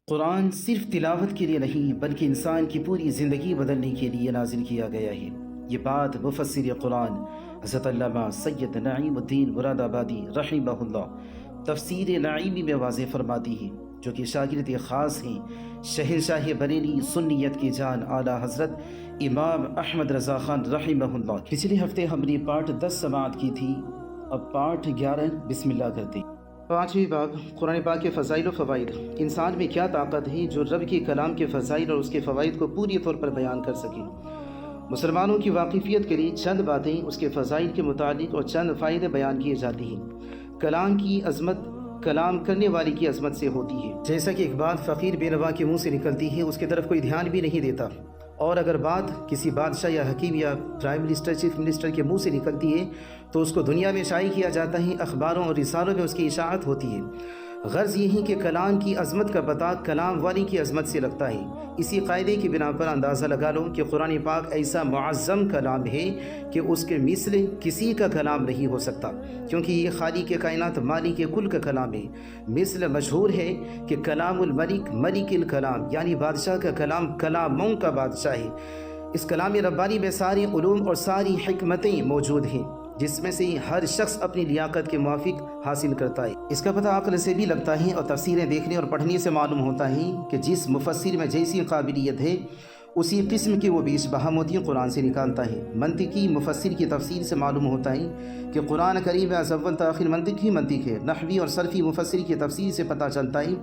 قرآن صرف تلاوت کے لیے نہیں بلکہ انسان کی پوری زندگی بدلنے کے لیے نازل کیا گیا ہے۔ یہ بات مفسر قرآن حضرت علامہ سید نعیم الدین مراد آبادی رحمہ اللہ تفسیر نعیمی میں واضح فرماتی ہے، جو کہ شاگرد خاص ہیں شہنشاہ بریلی سنیت کی جان اعلیٰ حضرت امام احمد رضا خان رحمہ اللہ۔ پچھلے ہفتے ہم نے پارٹ 10 سماعت کی تھی، اب پارٹ 11 بسم اللہ کرتے۔ پانچویں باب قرآن پاک کے فضائل و فوائد۔ انسان میں کیا طاقت ہے جو رب کے کلام کے فضائل اور اس کے فوائد کو پوری طور پر بیان کر سکے؟ مسلمانوں کی واقفیت کے لیے چند باتیں اس کے فضائل کے متعلق اور چند فائدے بیان کیے جاتے ہیں۔ کلام کی عظمت کلام کرنے والے کی عظمت سے ہوتی ہے، جیسا کہ ایک بات فقیر بے نوا کے منہ سے نکلتی ہے، اس کی طرف کوئی دھیان بھی نہیں دیتا، اور اگر بات کسی بادشاہ یا حکیم یا پرائم منسٹر چیف منسٹر کے منہ سے نکلتی ہے تو اس کو دنیا میں شائع کیا جاتا ہے، اخباروں اور رسالوں میں اس کی اشاعت ہوتی ہے۔ غرض یہ ہے کہ کلام کی عظمت کا پتہ کلام والی کی عظمت سے لگتا ہے۔ اسی قاعدے کی بنا پر اندازہ لگا لو کہ قرآن پاک ایسا معظم کلام ہے کہ اس کے مثل کسی کا کلام نہیں ہو سکتا، کیونکہ یہ خالق کائنات مالک کل کا کلام ہے۔ مثل مشہور ہے کہ کلام الملک ملک الکلام، یعنی بادشاہ کا کلام کلاموں کا بادشاہ ہے۔ اس کلام ربانی میں ساری علوم اور ساری حکمتیں موجود ہیں، جس میں سے ہر شخص اپنی لیاقت کے موافق حاصل کرتا ہے۔ اس کا پتہ عقل سے بھی لگتا ہے اور تفسیریں دیکھنے اور پڑھنے سے معلوم ہوتا ہے کہ جس مفسر میں جیسی قابلیت ہے اسی قسم کی وہ بیش بہاموتی قرآن سے نکالتا ہے۔ منطقی مفسر کی تفسیر سے معلوم ہوتا ہے کہ قرآن کریم از اول تا آخر منطق ہی منطق ہے۔ نحوی اور صرفی مفسر کی تفسیر سے پتہ چلتا ہے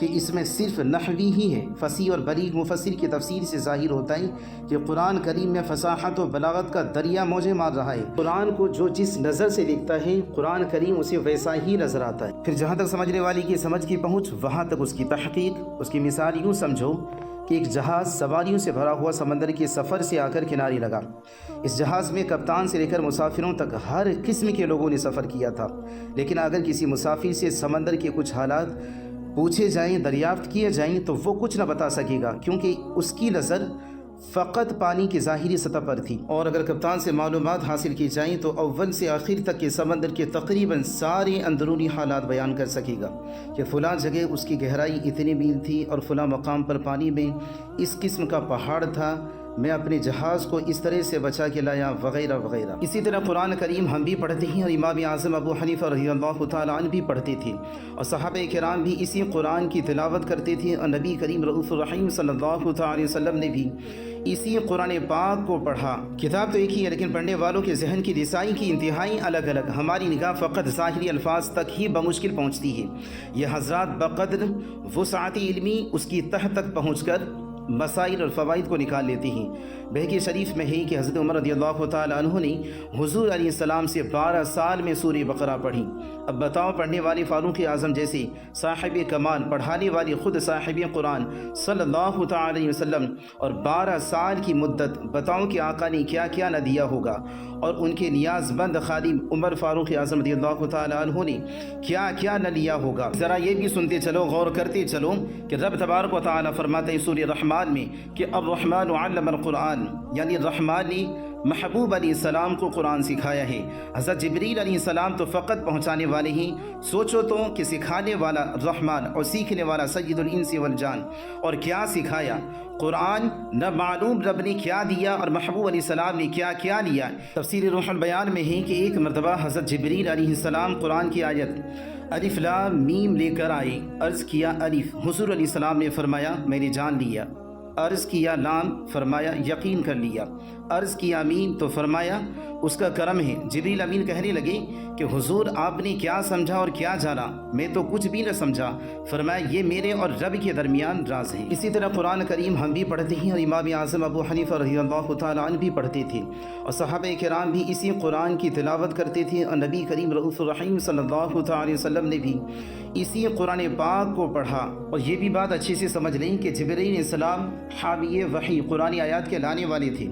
کہ اس میں صرف نحوی ہی ہے۔ فصیح اور بلیغ مفسر کی تفسیر سے ظاہر ہوتا ہے کہ قرآن کریم میں فصاحت و بلاغت کا دریا موجے مار رہا ہے۔ قرآن کو جو جس نظر سے دیکھتا ہے قرآن کریم اسے ویسا ہی نظر آتا ہے۔ پھر جہاں تک سمجھنے والی کی سمجھ کی پہنچ، وہاں تک اس کی تحقیق۔ اس کی مثال یوں سمجھو کہ ایک جہاز سواریوں سے بھرا ہوا سمندر کے سفر سے آ کر کنارے لگا۔ اس جہاز میں کپتان سے لے کر مسافروں تک ہر قسم کے لوگوں نے سفر کیا تھا، لیکن اگر کسی مسافر سے سمندر کے کچھ حالات پوچھے جائیں، دریافت کیے جائیں تو وہ کچھ نہ بتا سکے گا، کیونکہ اس کی نظر فقط پانی کی ظاہری سطح پر تھی۔ اور اگر کپتان سے معلومات حاصل کی جائیں تو اول سے آخر تک کے سمندر کے تقریباً سارے اندرونی حالات بیان کر سکے گا کہ فلاں جگہ اس کی گہرائی اتنی میل تھی اور فلاں مقام پر پانی میں اس قسم کا پہاڑ تھا، میں اپنے جہاز کو اس طرح سے بچا کے لایا، وغیرہ وغیرہ۔ اسی طرح قرآن کریم ہم بھی پڑھتے ہیں اور امام اعظم ابو حنیفہ رضی اللہ تعالیٰ عنہ بھی پڑھتے تھے، اور صحابہ کرام بھی اسی قرآن کی تلاوت کرتے تھے، اور نبی کریم رؤوف الرحیم صلی اللہ علیہ وسلم نے بھی اسی قرآن پاک کو پڑھا۔ کتاب تو ایک ہی ہے، لیکن پڑھنے والوں کے ذہن کی رسائی کی انتہائی الگ الگ۔ ہماری نگاہ فقط ظاہری الفاظ تک ہی بمشکل پہنچتی ہے۔ یہ حضرات بقدر وسعت علمی اس کی تہ تک پہنچ کر مسائل اور فوائد کو نکال لیتی ہیں۔ بہقی شریف میں ہے کہ حضرت عمر رضی اللہ تعالیٰ عنہ نے حضور علیہ السلام سے 12 سال میں سورہ بقرہ پڑھی۔ اب بتاؤ، پڑھنے والے فاروق اعظم جیسے صاحب کمال، پڑھانے والی خود صاحب قرآن صلی اللہ تعالیٰ علیہ وسلم، اور 12 سال کی مدت، بتاؤ کہ آقا نے کیا کیا نہ دیا ہوگا، اور ان کے نیاز بند خادم عمر فاروق اعظم رضی اللہ تعالیٰ عنہ نے کیا کیا نہ لیا ہوگا۔ ذرا یہ بھی سنتے چلو، غور کرتے چلو کہ رب تبارک و تعالیٰ فرماتے ہیں سورہ رحمان میں کہ الرحمن علم القرآن، یعنی رحمان نے محبوب علیہ السلام کو قرآن سکھایا ہے۔ حضرت جبریل علیہ السلام تو فقط پہنچانے والے ہیں، سوچو تو کہ سکھانے والا رحمان اور سیکھنے والا سید الانس والجان، اور کیا سکھایا؟ قرآن نہ معلوم رب نے کیا دیا اور محبوب علیہ السلام نے کیا کیا لیا۔ تفسیر روح البیان میں ہے کہ ایک مرتبہ حضرت جبریل علیہ السلام قرآن کی آیت الف لام میم لے کر آئے۔ عرض کیا الف، حضور علیہ السلام نے فرمایا میں نے جان لیا۔ عرض کیا لام، فرمایا یقین کر لیا۔ عرض کیا میم تو فرمایا اس کا کرم ہے۔ جبریل امین کہنے لگے کہ حضور آپ نے کیا سمجھا اور کیا جانا؟ میں تو کچھ بھی نہ سمجھا۔ فرمایا یہ میرے اور رب کے درمیان راز ہے۔ اسی طرح قرآن کریم ہم بھی پڑھتے ہیں اور امام اعظم ابو حنیفہ رضی اللہ تعالیٰ عنہ بھی پڑھتے تھے، اور صحابہ کرام بھی اسی قرآن کی تلاوت کرتے تھے، اور نبی کریم رؤوف الرحیم صلی اللہ علیہ وسلم نے بھی اسی قرآن پاک کو پڑھا۔ اور یہ بھی بات اچھے سے سمجھ لیں کہ جبریل علیہ السلام حاوی وحی قرآن آیات کے لانے والے تھے،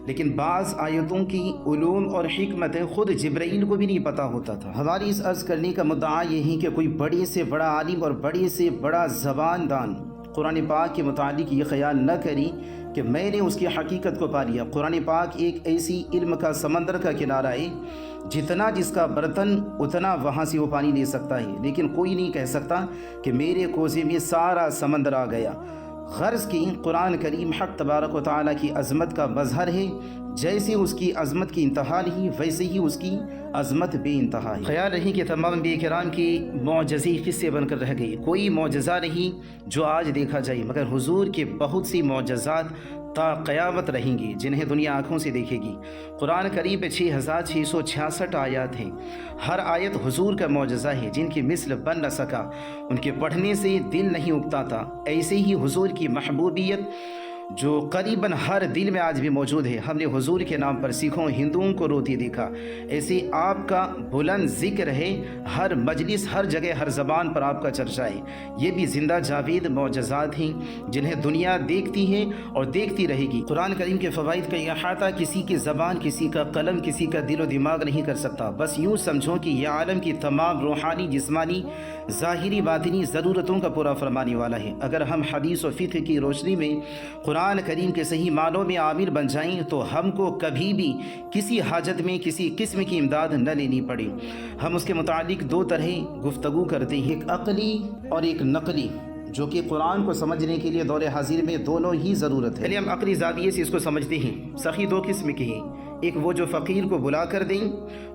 لیکن بعض آیتوں کی علوم اور حکمت خود جبرائیل کو بھی نہیں پتہ ہوتا تھا۔ ہماری اس عرض کرنے کا مدعا یہ ہے کہ کوئی بڑے سے بڑا عالم اور بڑے سے بڑا زبان دان قرآن پاک کے متعلق یہ خیال نہ کریں کہ میں نے اس کی حقیقت کو پا لیا۔ قرآن پاک ایک ایسی علم کا سمندر کا کنارہ ہے، جتنا جس کا برتن اتنا وہاں سے وہ پانی لے سکتا ہے، لیکن کوئی نہیں کہہ سکتا کہ میرے کوزے میں سارا سمندر آ گیا۔ غرض کی قرآن کریم حق تبارک و تعالیٰ کی عظمت کا مظہر ہے، جیسے اس کی عظمت کی انتہا نہیں ویسے ہی اس کی عظمت بے انتہا ہے۔ خیال رہی کہ تمام انبیاء کرام کی معجزے قصے بن کر رہ گئی، کوئی معجزہ نہیں جو آج دیکھا جائے، مگر حضور کے بہت سی معجزات تا قیامت رہیں گی، جنہیں دنیا آنکھوں سے دیکھے گی۔ قرآن کریم پہ 6666 آیات ہیں، ہر آیت حضور کا معجزہ ہے، جن کی مثل بن نہ سکا، ان کے پڑھنے سے دل نہیں اگتا تھا۔ ایسے ہی حضور کی محبوبیت جو قریباً ہر دل میں آج بھی موجود ہے، ہم نے حضور کے نام پر سکھوں ہندوؤں کو روتے دیکھا، ایسے آپ کا بلند ذکر ہے، ہر مجلس ہر جگہ ہر زبان پر آپ کا چرچا ہے۔ یہ بھی زندہ جاوید معجزات ہیں جنہیں دنیا دیکھتی ہے اور دیکھتی رہے گی۔ قرآن کریم کے فوائد کا احاطہ کسی کی زبان، کسی کا قلم، کسی کا دل و دماغ نہیں کر سکتا۔ بس یوں سمجھو کہ یہ عالم کی تمام روحانی، جسمانی، ظاہری، باطنی ضرورتوں کا پورا فرمانے والا ہے۔ اگر ہم حدیث و فقہ کی روشنی میں قرآن کریم کے صحیح معنوں میں عامل بن جائیں تو ہم کو کبھی بھی کسی حاجت میں کسی قسم کی امداد نہ لینی پڑے۔ ہم اس کے متعلق دو طرح گفتگو کرتے ہیں، ایک عقلی اور ایک نقلی، جو کہ قرآن کو سمجھنے کے لیے دور حاضر میں دونوں ہی ضرورت ہے۔ پہلے ہم عقلی زاویے سے اس کو سمجھتے ہیں۔ سخی دو قسم کے ہیں، ایک وہ جو فقیر کو بلا کر دیں،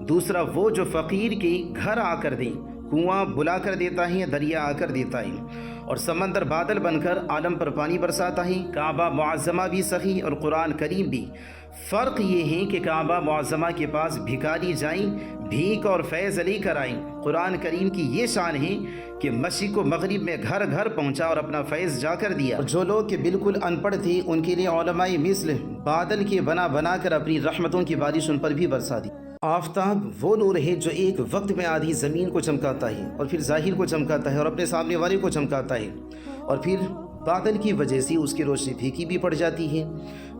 دوسرا وہ جو فقیر کے گھر آ کر دیں۔ کنواں بلا کر دیتا ہے، دریا آ کر دیتا ہے، اور سمندر بادل بن کر عالم پر پانی برساتا ہے۔ کعبہ معظمہ بھی سخی اور قرآن کریم بھی۔ فرق یہ ہے کہ کعبہ معظمہ کے پاس بھکاری جائیں، بھیک اور فیض لے کر آئیں۔ قرآن کریم کی یہ شان ہے کہ مشرق و مغرب میں گھر گھر پہنچا اور اپنا فیض جا کر دیا۔ اور جو لوگ کہ بالکل ان پڑھ تھے، ان کے لیے علماء مثل بادل کے بنا کر اپنی رحمتوں کی بارش ان پر بھی برسا دی۔ آفتاب وہ نور ہے جو ایک وقت میں آدھی زمین کو چمکاتا ہے، اور پھر ظاہر کو چمکاتا ہے، اور اپنے سامنے والے کو چمکاتا ہے، اور پھر بادل کی وجہ سے اس کی روشنی پھیکی بھی پڑ جاتی ہے،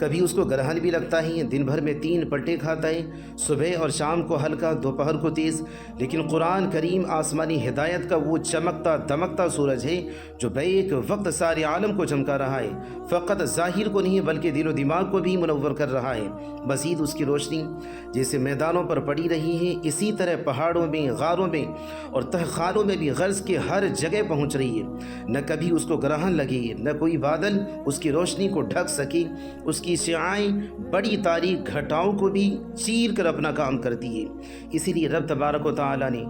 کبھی اس کو گرہن بھی لگتا ہے، دن بھر میں 3 پلٹے کھاتا ہے، صبح اور شام کو ہلکا، دوپہر کو تیز۔ لیکن قرآن کریم آسمانی ہدایت کا وہ چمکتا دمکتا سورج ہے جو بیک وقت سارے عالم کو چمکا رہا ہے، فقط ظاہر کو نہیں بلکہ دل و دماغ کو بھی منور کر رہا ہے۔ مزید اس کی روشنی جیسے میدانوں پر پڑی رہی ہے، اسی طرح پہاڑوں میں، غاروں میں اور تہخانوں میں بھی غرض کے ہر جگہ پہنچ رہی ہے۔ نہ کبھی اس کو گرہن لگے، نہ کوئی بادل اس کی روشنی کو ڈھک سکے۔ اس کی شعاعیں بڑی تاریک گھٹاؤں کو بھی چیر کر اپنا کام کرتی ہے۔ اسی لیے رب تبارک و تعالیٰ نے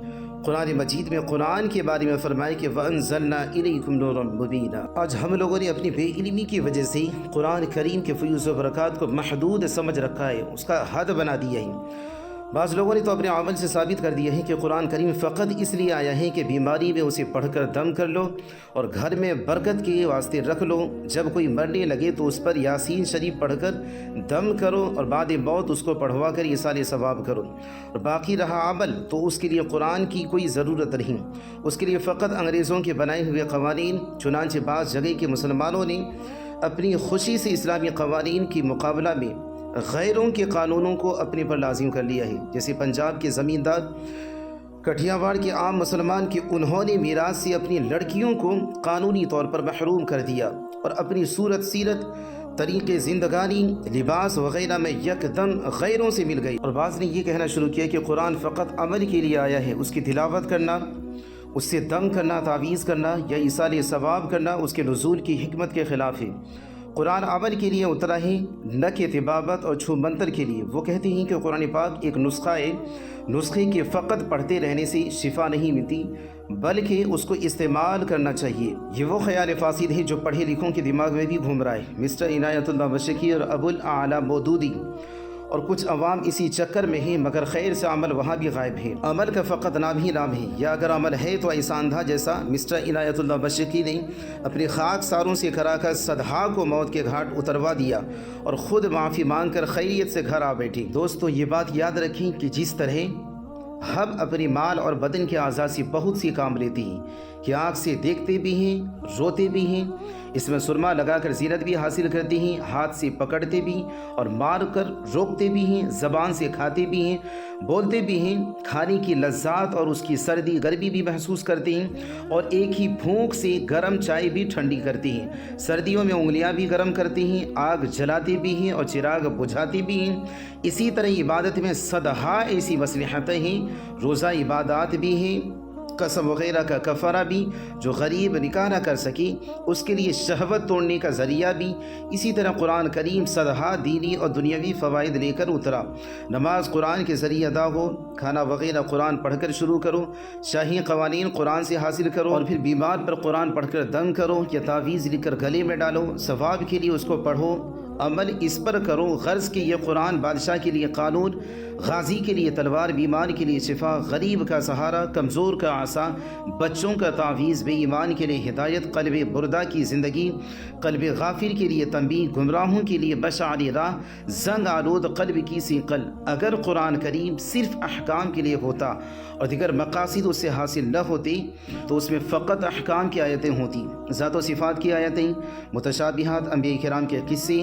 قرآن مجید میں قرآن کے بارے میں فرمایا کہ وَأَنزَلْنَا إِلَيْكُمْ نُورًا مُبِينًا۔ آج ہم لوگوں نے اپنی بے علمی کی وجہ سے قرآن کریم کے فیوز و برکات کو محدود سمجھ رکھا ہے، اس کا حد بنا دیا ہے۔ بعض لوگوں نے تو اپنے عمل سے ثابت کر دیا ہے کہ قرآن کریم فقط اس لیے آیا ہے کہ بیماری میں اسے پڑھ کر دم کر لو اور گھر میں برکت کے واسطے رکھ لو، جب کوئی مرنے لگے تو اس پر یاسین شریف پڑھ کر دم کرو اور بعد موت اس کو پڑھوا کر ایصال ثواب کرو، اور باقی رہا عمل تو اس کے لیے قرآن کی کوئی ضرورت نہیں، اس کے لیے فقط انگریزوں کے بنائے ہوئے قوانین۔ چنانچہ بعض جگہ کے مسلمانوں نے اپنی خوشی سے اسلامی قوانین کی مقابلہ میں غیروں کے قانونوں کو اپنے پر لازم کر لیا ہے، جیسے پنجاب کے زمیندار کٹھیاواڑ کے عام مسلمان کہ انہوں نے میراث سے اپنی لڑکیوں کو قانونی طور پر محروم کر دیا اور اپنی صورت سیرت، طریقے زندگانی، لباس وغیرہ میں یکدم غیروں سے مل گئی۔ اور بعض نے یہ کہنا شروع کیا کہ قرآن فقط عمل کے لیے آیا ہے، اس کی تلاوت کرنا، اس سے دم کرنا، تعویذ کرنا یا ایصال ثواب کرنا اس کے نزول کی حکمت کے خلاف ہے۔ قرآن عمل کے لیے اترا ہے، نہ کہ طبابت اور چھو منتر کے لیے۔ وہ کہتے ہیں کہ قرآن پاک ایک نسخہ ہے، نسخے کے فقط پڑھتے رہنے سے شفا نہیں ملتی بلکہ اس کو استعمال کرنا چاہیے۔ یہ وہ خیال فاسد ہے جو پڑھے لکھوں کے دماغ میں بھی گھوم رہا ہے۔ مسٹر عنایت اللہ مشرقی اور ابو الاعلیٰ مودودی اور کچھ عوام اسی چکر میں ہیں، مگر خیر سے عمل وہاں بھی غائب ہے۔ عمل کا فقط نام ہی نام ہے، یا اگر عمل ہے تو ایسا اندھا جیسا مسٹر عنایت اللہ مشرقی نے اپنے خاک ساروں سے کرا کر صدہا کو موت کے گھاٹ اتروا دیا اور خود معافی مانگ کر خیریت سے گھر آ بیٹھی۔ دوستو یہ بات یاد رکھیں کہ جس طرح ہم اپنے مال اور بدن کے اعضاء سے بہت سی کام لیتے ہیں، کہ آنکھ سے دیکھتے بھی ہیں، روتے بھی ہیں، اس میں سرما لگا کر زینت بھی حاصل کرتے ہیں، ہاتھ سے پکڑتے بھی اور مار کر روکتے بھی ہیں، زبان سے کھاتے بھی ہیں، بولتے بھی ہیں، کھانے کی لذات اور اس کی سردی گرمی بھی محسوس کرتے ہیں، اور ایک ہی پھونک سے گرم چائے بھی ٹھنڈی کرتے ہیں، سردیوں میں انگلیاں بھی گرم کرتے ہیں، آگ جلاتے بھی ہیں اور چراغ بجھاتے بھی ہیں۔ اسی طرح عبادت میں صدہا ایسی مصلحتیں ہیں، روزہ عبادات بھی ہیں، قسم وغیرہ کا کفارہ بھی، جو غریب نکاح نہ کر سکے اس کے لیے شہوت توڑنے کا ذریعہ بھی۔ اسی طرح قرآن کریم صدہا دینی اور دنیاوی فوائد لے کر اترا۔ نماز قرآن کے ذریعے ادا ہو، کھانا وغیرہ قرآن پڑھ کر شروع کرو، شاہی قوانین قرآن سے حاصل کرو، اور پھر بیمار پر قرآن پڑھ کر دم کرو یا تعویذ لکھ کر گلے میں ڈالو، ثواب کے لیے اس کو پڑھو، عمل اس پر کرو، غرض کہ یہ قرآن بادشاہ کے لیے قانون، غازی کے لیے تلوار، بیمار کے لیے شفا، غریب کا سہارا، کمزور کا عصا، بچوں کا تعویذ، بے ایمان کے لیے ہدایت، قلب بردہ کی زندگی، قلب غافر کے لیے تنبیہ، گمراہوں کے لیے بشعری راہ، زنگ آلود قلب کی سیقل۔ اگر قرآن کریم صرف احکام کے لیے ہوتا اور دیگر مقاصد اس سے حاصل نہ ہوتے تو اس میں فقط احکام کی آیتیں ہوتی، ذات و صفات کی آیتیں، متشابہات، انبیاء کرام کے قصے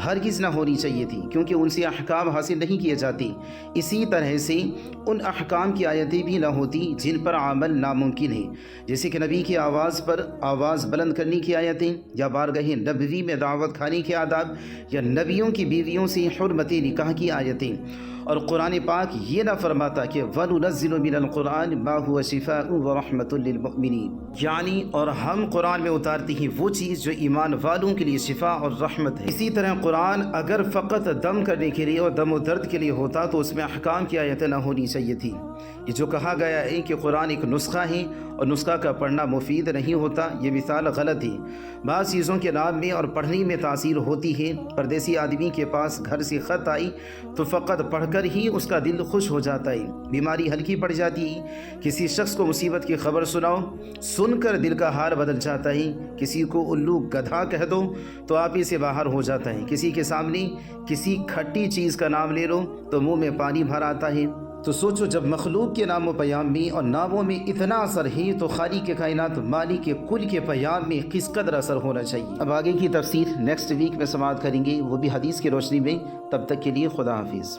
ہرگز نہ ہونی چاہیے تھی، کیونکہ ان سے احکام حاصل نہیں کیے جاتے۔ اسی طرح سے ان احکام کی آیتیں بھی نہ ہوتی جن پر عمل ناممکن ہے، جیسے کہ نبی کی آواز پر آواز بلند کرنے کی آیتیں، یا بارگاہ نبوی میں دعوت کھانے کے آداب، یا نبیوں کی بیویوں سے حرمت نکاح کی آیتیں۔ اور قرآن پاک یہ نہ فرماتا کہ وَنُنَزِّلُ مِنَ الْقُرْآنِ مَا هُوَ شِفَاءٌ وَرَحْمَةٌ لِّلْمُؤْمِنِينَ، یعنی اور ہم قرآن میں اتارتے ہیں وہ چیز جو ایمان والوں کے لیے شفا اور رحمت ہے۔ اسی طرح قرآن اگر فقط دم کرنے کے لیے اور دم و درد کے لیے ہوتا تو اس میں احکام کی آیتیں نہ ہونی چاہیے تھی۔ یہ جو کہا گیا ہے کہ قرآن ایک نسخہ ہے اور نسخہ کا پڑھنا مفید نہیں ہوتا، یہ مثال غلط ہے۔ بعض چیزوں کے نام میں اور پڑھنے میں تاثیر ہوتی ہے۔ پردیسی آدمی کے پاس گھر سے خط آئی تو فقط پڑھ کر ہی اس کا دل خوش ہو جاتا ہے، بیماری ہلکی پڑ جاتی ہے۔ کسی شخص کو مصیبت کی خبر سناؤ، سن کر دل کا حال بدل جاتا ہے۔ کسی کو الو گدھا کہہ دو تو آپ ہی سے باہر ہو جاتا ہے۔ کسی کے سامنے کسی کھٹی چیز کا نام لے لو تو منہ میں پانی بھر آتا ہے۔ تو سوچو، جب مخلوق کے نام و پیام میں اور ناموں میں اتنا اثر ہے تو خالق کے کائنات مالک کے کل کے پیام میں کس قدر اثر ہونا چاہیے۔ اب آگے کی تفسیر نیکسٹ ویک میں سماعت کریں گے، وہ بھی حدیث کی روشنی میں۔ تب تک کے لیے خدا حافظ۔